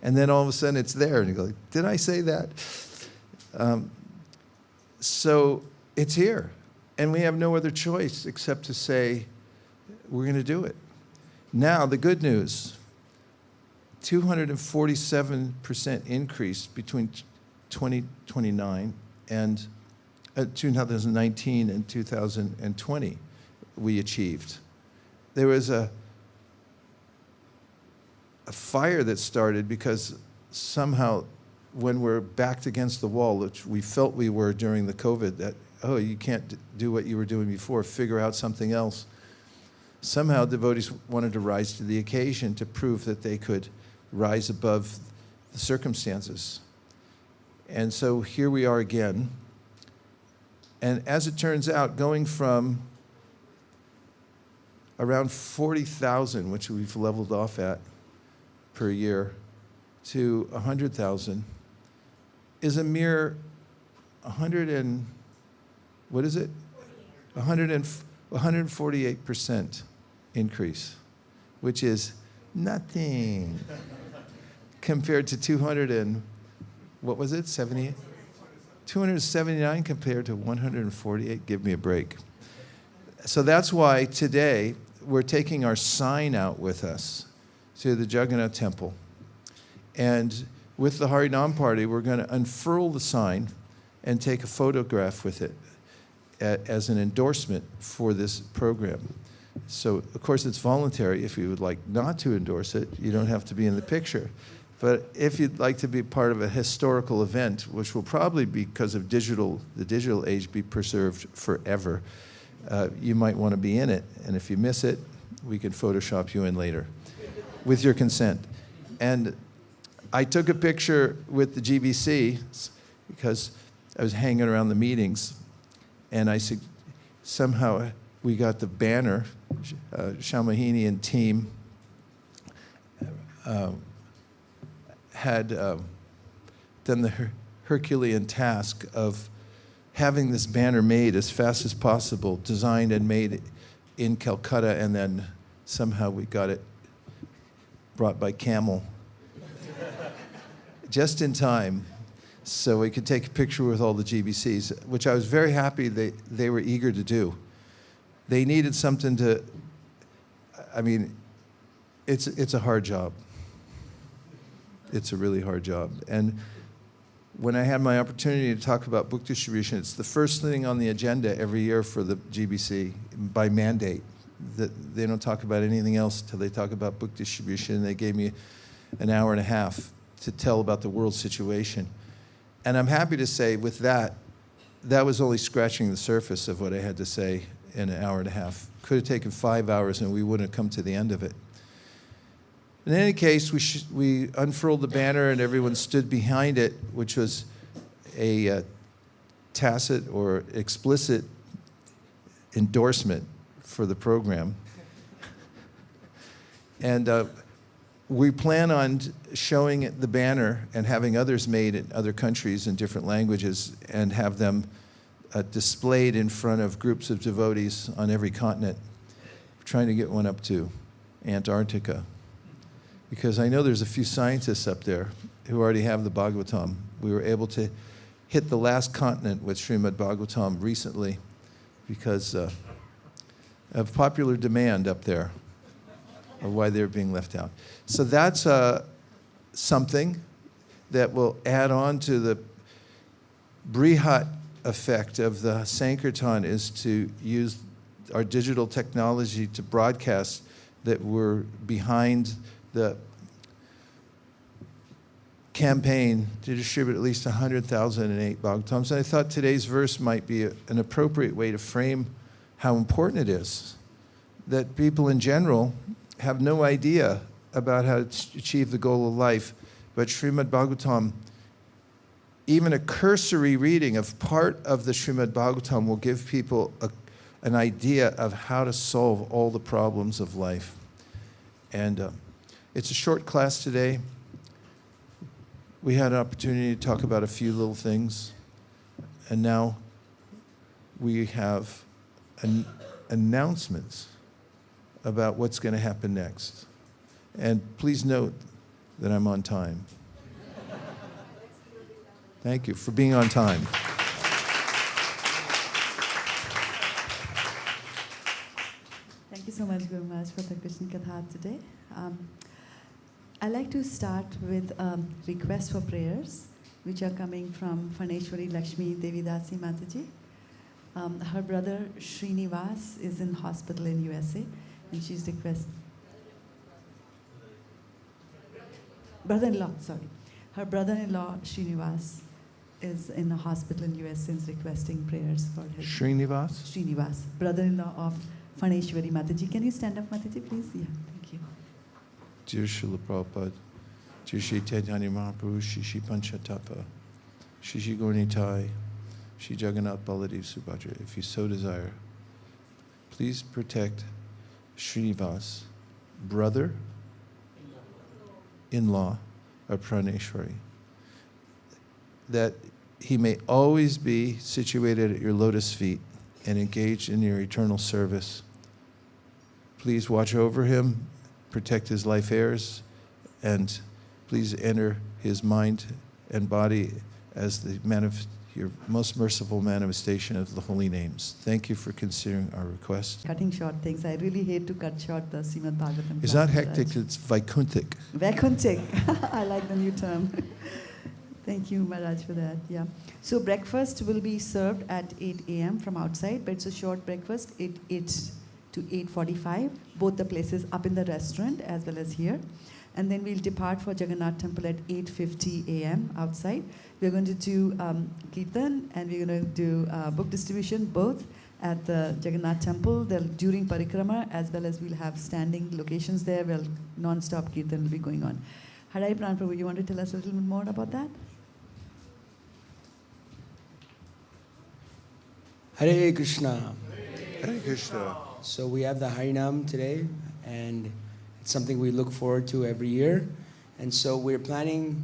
And then all of a sudden it's there, and you go, did I say that? So it's here, and we have no other choice except to say, we're going to do it. Now, the good news, 247% increase between 2019 and 2020 we achieved. There was a fire that started because somehow when we're backed against the wall, which we felt we were during the COVID, that, oh, you can't do what you were doing before, figure out something else. Somehow devotees wanted to rise to the occasion to prove that they could rise above the circumstances. And so here we are again. And as it turns out, going from around 40,000, which we've leveled off at per year, to 100,000 is a mere 148% increase, which is nothing compared to 279 compared to 148. Give me a break. So that's why today we're taking our sign out with us to the Jagannath Temple. And with the Harinam party, we're going to unfurl the sign and take a photograph with it as an endorsement for this program. So, of course, it's voluntary. If you would like not to endorse it, you don't have to be in the picture. But if you'd like to be part of a historical event, which will probably, because of the digital age, be preserved forever, you might want to be in it. And if you miss it, we can Photoshop you in later, with your consent. And I took a picture with the GBC because I was hanging around the meetings, and I said, somehow we got the banner. Shamahini and team had done the Herculean task of having this banner made as fast as possible, designed and made in Calcutta, and then somehow we got it brought by camel just in time so we could take a picture with all the GBCs, which I was very happy they were eager to do. They needed something to, I mean, it's a hard job. It's a really hard job. And when I had my opportunity to talk about book distribution, it's the first thing on the agenda every year for the GBC by mandate. That they don't talk about anything else until they talk about book distribution. They gave me an hour and a half to tell about the world situation. And I'm happy to say with that was only scratching the surface of what I had to say in an hour and a half. Could have taken 5 hours and we wouldn't have come to the end of it. In any case, we unfurled the banner and everyone stood behind it, which was a tacit or explicit endorsement for the program. And we plan on showing the banner and having others made in other countries in different languages and have them displayed in front of groups of devotees on every continent. We're trying to get one up to Antarctica, because I know there's a few scientists up there who already have the Bhagvatam. We were able to hit the last continent with Srimad Bhagvatam recently because of popular demand up there, of why they're being left out. So that's something that will add on to the Brihat effect of the Sankirtan, is to use our digital technology to broadcast that we're behind the campaign to distribute at least 100,008 Bhagavatams. And I thought today's verse might be an appropriate way to frame how important it is that people in general have no idea about how to achieve the goal of life. But Srimad Bhagavatam, even a cursory reading of part of the Srimad Bhagavatam will give people an idea of how to solve all the problems of life. And it's a short class today. We had an opportunity to talk about a few little things. And now we have announcements about what's going to happen next. And please note that I'm on time. Thank you for being on time. Thank you so much, Guru Maharaj, for the Krishna Katha today. I'd like to start with requests for prayers, which are coming from Phaneshwari Lakshmi Devidasi Mataji. Her brother Srinivas is in hospital in USA, and she's requesting. Brother-in-law, sorry. Her brother-in-law Srinivas is in a hospital in US and is requesting prayers for his. Srinivas? Srinivas, brother-in-law of Phaneshwari Mataji. Can you stand up, Mataji, please? Yeah, thank you. Dear Srila Prabhupada, dear Shri Chaitanya Mahaprabhu, Shri Panchatapa, Shri Gornitai, Shri Jagannath Baladev Subhadra, if you so desire, please protect Srinivas, brother-in-law of Praneshwari, that he may always be situated at your lotus feet and engaged in your eternal service. Please watch over him, protect his life heirs, and please enter his mind and body as the your most merciful manifestation of the holy names. Thank you for considering our request. Cutting short things. I really hate to cut short the Srimad Bhagavatam. It's not classes, hectic, Raj. it's Vaikuntic. Vaikuntic. I like the new term. Thank you, Maharaj, for that. Yeah. So breakfast will be served at 8 a.m. from outside, but it's a short breakfast, 8 to 8:45. Both the places up in the restaurant as well as here. And then we'll depart for Jagannath Temple at 8:50 a.m. outside. We're going to do Kirtan and we're going to do book distribution both at the Jagannath Temple during Parikrama, as well as we'll have standing locations there where non-stop Kirtan will be going on. Harai Pran Prabhu, you want to tell us a little bit more about that? Hare Krishna. Hare Krishna. So we have the Harinam today, and it's something we look forward to every year. And so we're planning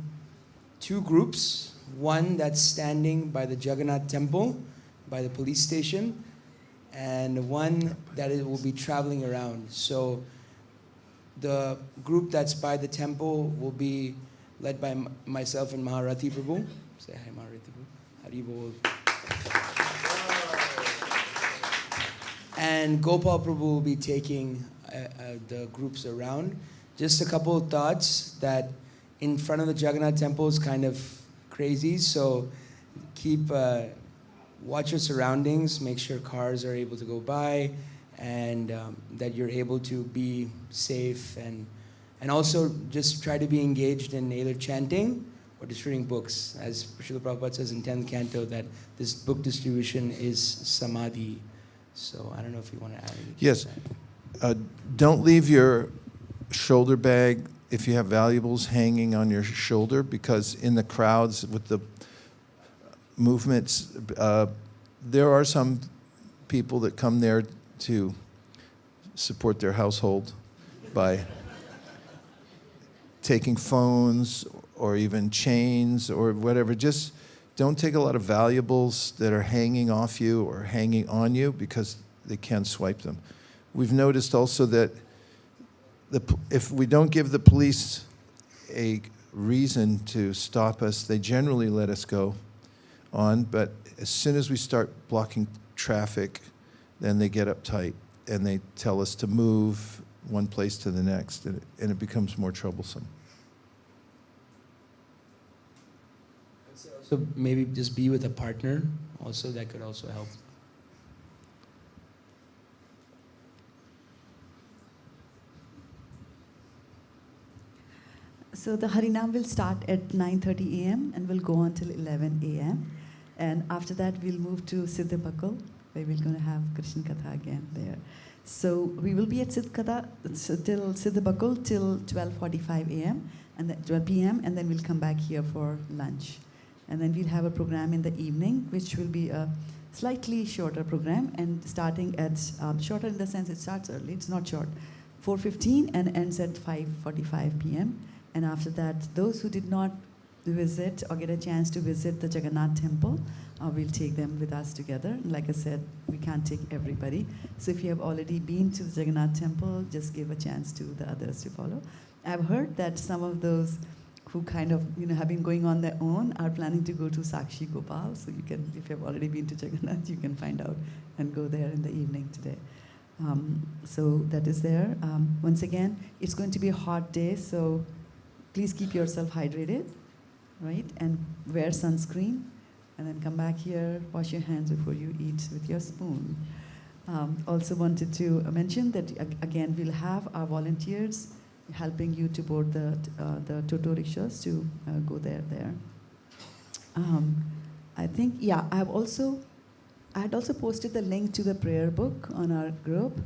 2 groups. One that's standing by the Jagannath Temple, by the police station, and one that will be traveling around. So the group that's by the temple will be led by myself and Maharati Prabhu. Say hi, Maharati Prabhu. Hari Bol. And Gopal Prabhu will be taking the groups around. Just a couple of thoughts that in front of the Jagannath Temple is kind of crazy, so watch your surroundings, make sure cars are able to go by, and that you're able to be safe, and also just try to be engaged in either chanting or distributing books. As Srila Prabhupada says in 10th canto, that this book distribution is samadhi. So I don't know if you want to add anything. Yes. Don't leave your shoulder bag, if you have valuables, hanging on your shoulder, because in the crowds with the movements, there are some people that come there to support their household by taking phones or even chains or whatever. Just don't take a lot of valuables that are hanging off you or hanging on you, because they can swipe them. We've noticed also that if we don't give the police a reason to stop us, they generally let us go on. But as soon as we start blocking traffic, then they get uptight and they tell us to move one place to the next, and it becomes more troublesome. So maybe just be with a partner also, that could also help. So the Harinam will start at 9:30 a.m. and will go on till 11 a.m. And after that, we'll move to Siddhapakal, where we're going to have Krishna Katha again there. So we will be at Siddhapakal till 12:45 a.m. and then 12 p.m. and then we'll come back here for lunch. And then we'll have a program in the evening, which will be a slightly shorter program, and starting at shorter in the sense it starts early. It's not short, 4:15 and ends at 5:45 p.m. And after that, those who did not visit or get a chance to visit the Jagannath Temple, we'll take them with us together. And like I said, we can't take everybody. So if you have already been to the Jagannath Temple, just give a chance to the others to follow. I've heard that some of those who kind of have been going on their own are planning to go to Sakshi Gopal. So you can, if you have already been to Jagannath, you can find out and go there in the evening today. So that is there. Once again, it's going to be a hot day, so please keep yourself hydrated, right? And wear sunscreen, and then come back here, wash your hands before you eat with your spoon. Also wanted to mention that, again, we'll have our volunteers helping you to board the Toto rickshaws to go there. I think, yeah, I had also posted the link to the prayer book on our group.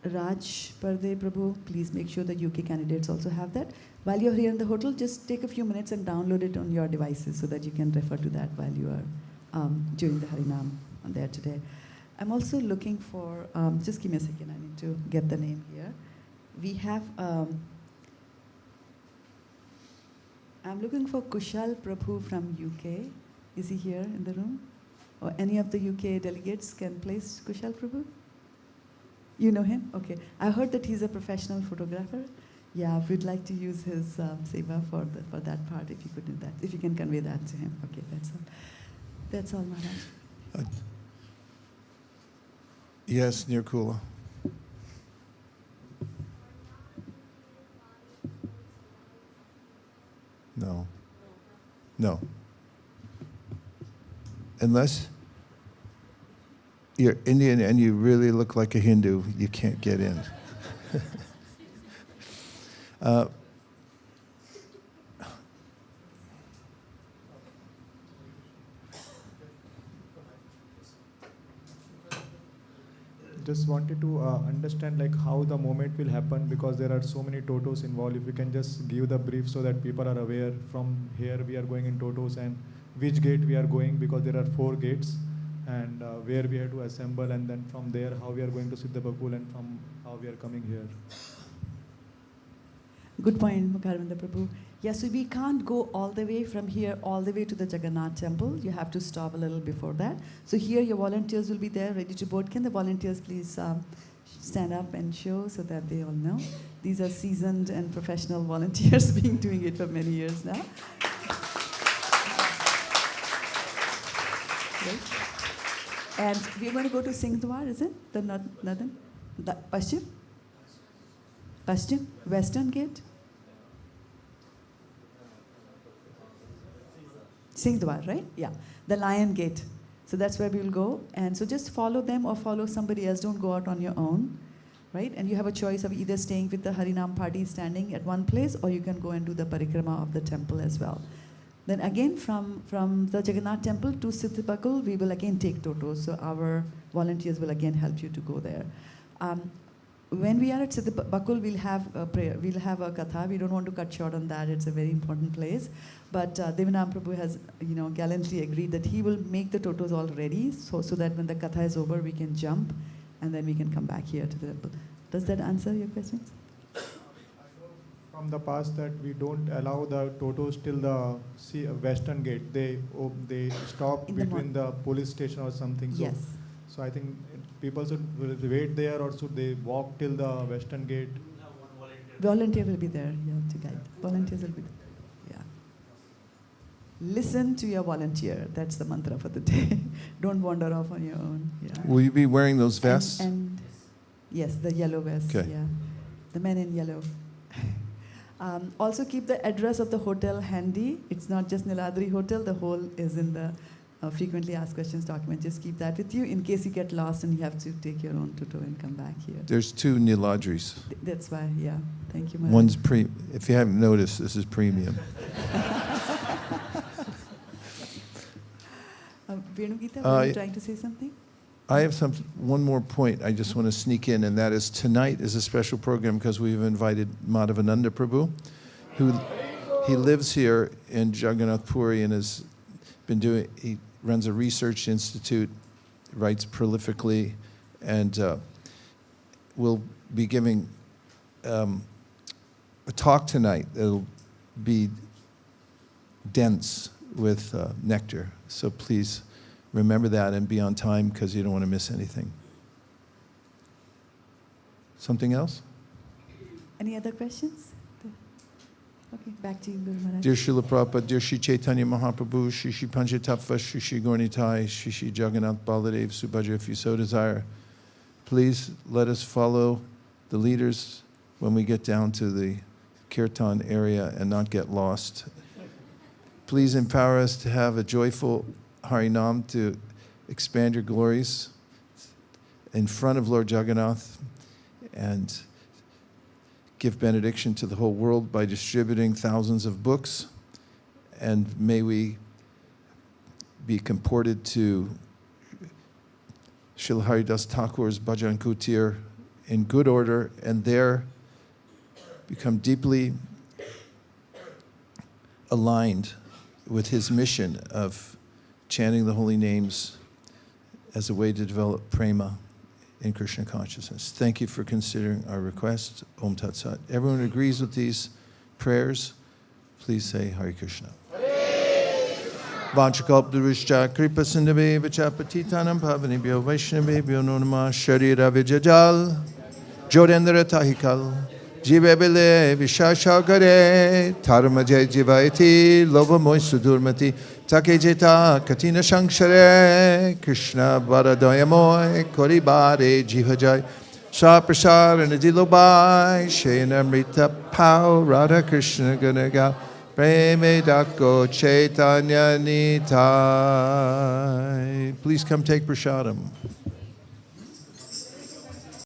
Raj Parde Prabhu, please make sure the UK candidates also have that. While you're here in the hotel, just take a few minutes and download it on your devices so that you can refer to that while you are doing the Harinam on there today. I'm also looking for, just give me a second, I need to get the name here. We have, I'm looking for Kushal Prabhu from UK. Is he here in the room? Or any of the UK delegates can place Kushal Prabhu? You know him? Okay. I heard that he's a professional photographer. Yeah, we'd like to use his seva for that part, if you could do that. If you can convey that to him. Okay, that's all. That's all, Maharaj. Yes, Nirkula. No. No. Unless you're Indian and you really look like a Hindu, you can't get in. Just wanted to understand like how the moment will happen, because there are so many totos involved. If you can just give the brief so that people are aware, from here we are going in totos and which gate we are going, because there are 4 gates, and where we have to assemble, and then from there how we are going to Siddha Bakul, and from how we are coming here. Good point, Mukharvinda Prabhu. Yeah, so we can't go all the way from here all the way to the Jagannath temple. You have to stop a little before that. So here your volunteers will be there ready to board. Can the volunteers please stand up and show so that they all know? These are seasoned and professional volunteers being doing it for many years now. Right. And we're going to go to Singhdwar, is it? The northern? The Paschim? Paschim? Western gate? Singhdwar, right? Yeah. The Lion Gate. So that's where we will go. And so just follow them or follow somebody else. Don't go out on your own, right? And you have a choice of either staying with the Harinam party standing at one place, or you can go and do the parikrama of the temple as well. Then again, from the Jagannath temple to Siddhipakul, we will again take totos. So our volunteers will again help you to go there. When we are at Siddhipakul, we'll have a prayer. We'll have a katha. We don't want to cut short on that. It's a very important place. But Devanam Prabhu has, gallantly agreed that he will make the totos all ready, so that when the katha is over, we can jump, and then we can come back here to the temple. Does that answer your questions? From the past that we don't allow the totos till the western gate. They stop In the between the police station or something. So, Yes. So I think people should wait there, or should they walk till the western gate? Volunteer will be there, to guide. Volunteers will be there. Yeah. Listen to your volunteer. That's the mantra for the day. Don't wander off on your own. Yeah. Will you be wearing those vests? And yes, the yellow vest. Okay. Yeah, the men in yellow. Also keep the address of the hotel handy. It's not just Niladri Hotel. The whole is in the frequently asked questions document. Just keep that with you in case you get lost and you have to take your own toto and come back here. There's 2 Niladris. That's why, yeah. Thank you, Maharaj. One's if you haven't noticed, this is premium. Venugita, were you trying to say something? I have one more point I just want to sneak in, and that is tonight is a special program because we've invited Madhavananda Prabhu, he lives here in Jagannath Puri and has been he runs a research institute, writes prolifically, and will be giving a talk tonight that'll be dense with nectar. So please remember that and be on time because you don't want to miss anything. Something else? Any other questions? Okay, back to you, Guru Maharaj. Dear Srila Prabhupada, dear Shri Chaitanya Mahaprabhu, Shri Shri Panchatattva, Shri Shri Gauranitai, Shri Shri Jagannath Baladev, Subhadra, if you so desire, please let us follow the leaders when we get down to the Kirtan area and not get lost. Please empower us to have a joyful Harinam to expand your glories in front of Lord Jagannath and give benediction to the whole world by distributing thousands of books. And may we be comported to Srila Haridas Thakur's Bhajan Kutir in good order, and there become deeply aligned with his mission of chanting the holy names as a way to develop prema in Krishna consciousness. Thank you for considering our request. Om Tat Sat. Everyone agrees with these prayers? Please say Hare Krishna. Vanchakalptaruscha kripa sindhave vachapatitanam pavanibhyo vaishnavebhyo nonama sharira vijajal jodendra tahikal jivebile vishashagare dharmajay jivaiti lovamoy sudurmati take jeta katina shangshare Krishna varadoyamoy koribare jivajay swaprasar nadilobai shayanamrita pau Radha Krishna gunaga Preme Dako Chaitanya Nitai. Please come take prasadam.